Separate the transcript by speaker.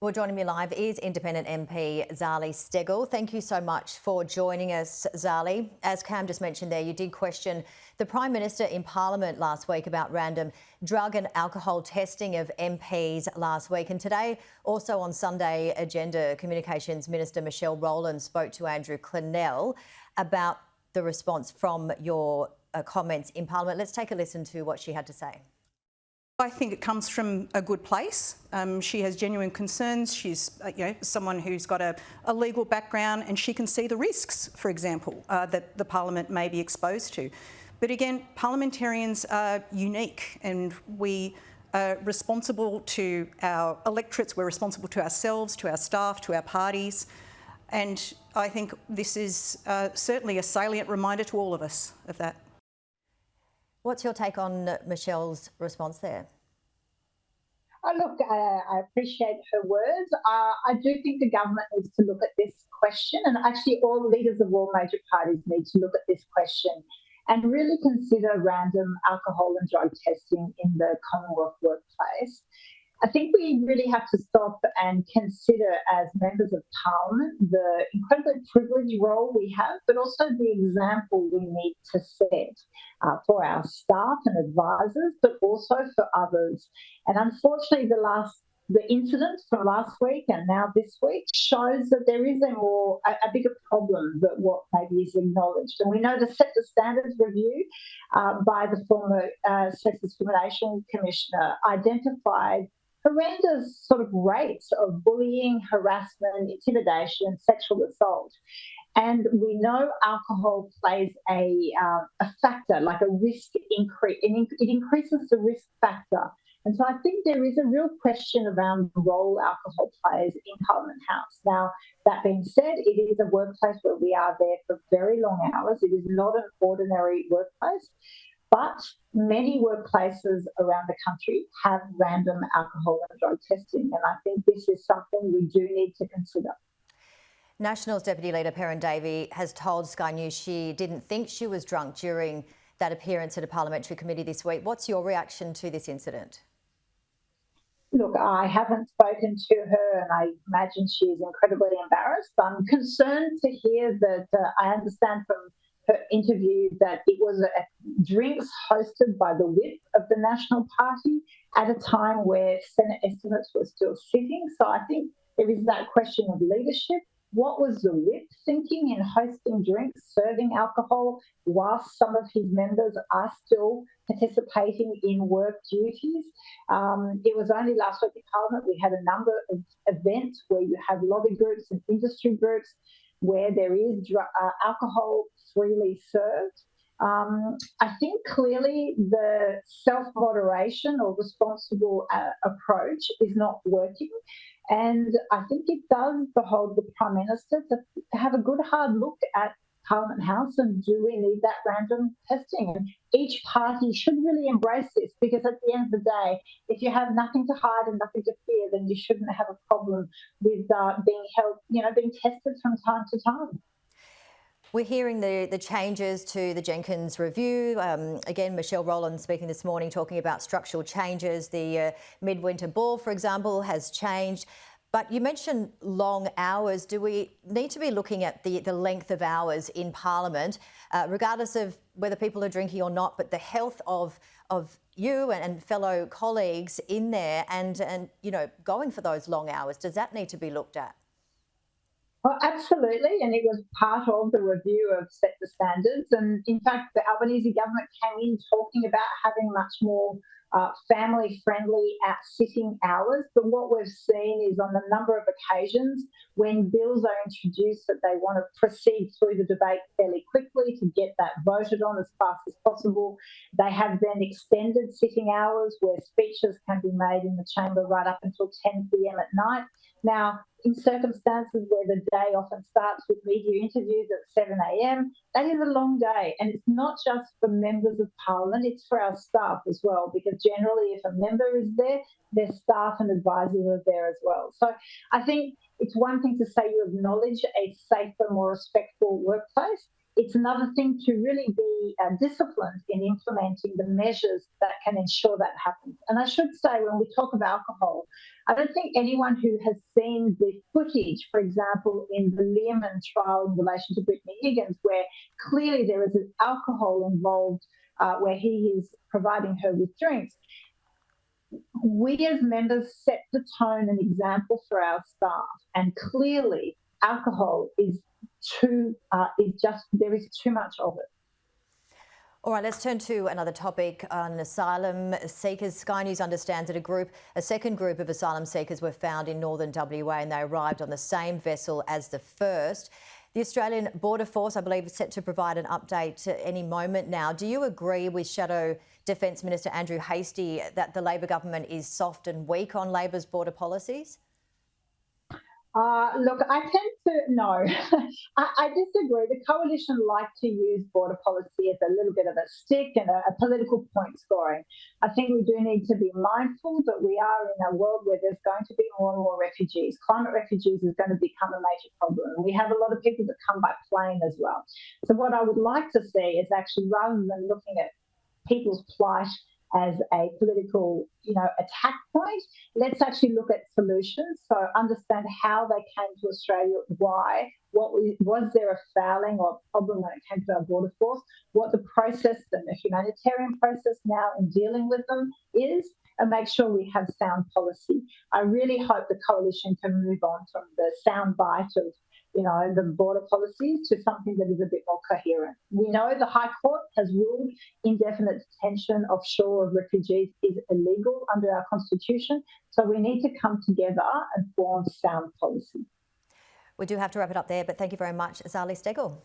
Speaker 1: Well, joining me live is Independent MP Zali Steggall. Thank you so much for joining us, Zali. As Cam just mentioned there, you did question the Prime Minister in Parliament last week about random drug and alcohol testing of MPs last week. And today, also on Sunday Agenda, Communications Minister Michelle Rowland spoke to Andrew Clennell about the response from your comments in Parliament. Let's take a listen to what she had to say.
Speaker 2: I think it comes from a good place. She has genuine concerns. She's someone who's got a legal background, and she can see the risks, for example, that the Parliament may be exposed to. But again, parliamentarians are unique, and we are responsible to our electorates, we're responsible to ourselves, to our staff, to our parties. And I think this is certainly a salient reminder to all of us of that.
Speaker 1: What's your take on Michelle's response there?
Speaker 3: Look, I appreciate her words. I do think the government needs to look at this question, and actually all leaders of all major parties need to look at this question and really consider random alcohol and drug testing in the Commonwealth workplace. I think we really have to stop and consider, as members of Parliament, the incredibly privileged role we have, but also the example we need to set for our staff and advisors, but also for others. And unfortunately, the incident from last week and now this week shows that there is a bigger problem than what maybe is acknowledged. And we know the Set the Standards review by the former Sex Discrimination Commissioner identified horrendous sort of rates of bullying, harassment, intimidation, sexual assault. And we know alcohol plays a factor, like a risk increase. It increases the risk factor. And so I think there is a real question around the role alcohol plays in Parliament House. Now, that being said, it is a workplace where we are there for very long hours. It is not an ordinary workplace. But many workplaces around the country have random alcohol and drug testing, and I think this is something we do need to consider.
Speaker 1: Nationals Deputy Leader Perin Davey has told Sky News she didn't think she was drunk during that appearance at a parliamentary committee this week. What's your reaction to this incident?
Speaker 3: Look, I haven't spoken to her, and I imagine she is incredibly embarrassed. I'm concerned to hear that I understand from her interview that it was drinks hosted by the whip of the National Party at a time where Senate estimates were still sitting. So I think there is that question of leadership. What was the whip thinking in hosting drinks, serving alcohol, whilst some of his members are still participating in work duties? It was only last week in Parliament we had a number of events where you have lobby groups and industry groups where there is alcohol freely served. I think clearly the self-moderation or responsible approach is not working. And I think it does behold the Prime Minister to have a good hard look at Parliament House and do we need that random testing? And each party should really embrace this, because at the end of the day, if you have nothing to hide and nothing to fear, then you shouldn't have a problem with being tested from time to time.
Speaker 1: We're hearing the changes to the Jenkins review. Again, Michelle Rowland speaking this morning, talking about structural changes. The midwinter ball, for example, has changed. But you mentioned long hours. Do we need to be looking at the length of hours in Parliament, regardless of whether people are drinking or not, but the health of you and fellow colleagues in there and going for those long hours? Does that need to be looked at?
Speaker 3: Well, absolutely, and it was part of the review of Set the Standards. And in fact, the Albanese government came in talking about having much more family-friendly sitting hours. But what we've seen is on a number of occasions when bills are introduced that they want to proceed through the debate fairly quickly to get that voted on as fast as possible, they have then extended sitting hours where speeches can be made in the chamber right up until 10 p.m. at night. Now, in circumstances where the day often starts with media interviews at 7 a.m, that is a long day. And it's not just for members of Parliament, it's for our staff as well, because generally if a member is there, their staff and advisors are there as well. So I think it's one thing to say you acknowledge a safer, more respectful workplace. It's another thing to really be disciplined in implementing the measures that can ensure that happens. And I should say, when we talk of alcohol, I don't think anyone who has seen the footage, for example, in the Learman trial in relation to Brittany Higgins, where clearly there is alcohol involved, where he is providing her with drinks, we as members set the tone and example for our staff, and clearly alcohol is there is too much of it.
Speaker 1: All right, let's turn to another topic on asylum seekers. Sky News understands that a second group of asylum seekers were found in northern WA, and they arrived on the same vessel as the first. The Australian Border Force, I believe, is set to provide an update any moment now. Do you agree with Shadow Defence Minister Andrew Hastie that the Labor government is soft and weak on Labor's border policies?
Speaker 3: Look, I tend to no. I disagree. The coalition like to use border policy as a little bit of a stick and a political point scoring. I think we do need to be mindful that we are in a world where there's going to be more and more refugees. Climate refugees is going to become a major problem. We have a lot of people that come by plane as well. So what I would like to see is actually, rather than looking at people's plight as a political, attack point, let's actually look at solutions. So understand how they came to Australia, why, was there a failing or problem when it came to our border force, what the process and the humanitarian process now in dealing with them is, and make sure we have sound policy. I really hope the coalition can move on from the sound bite of the border policies to something that is a bit more coherent. We know the High Court has ruled indefinite detention offshore of refugees is illegal under our Constitution, so we need to come together and form sound policy.
Speaker 1: We do have to wrap it up there, but thank you very much, Zali Steggall.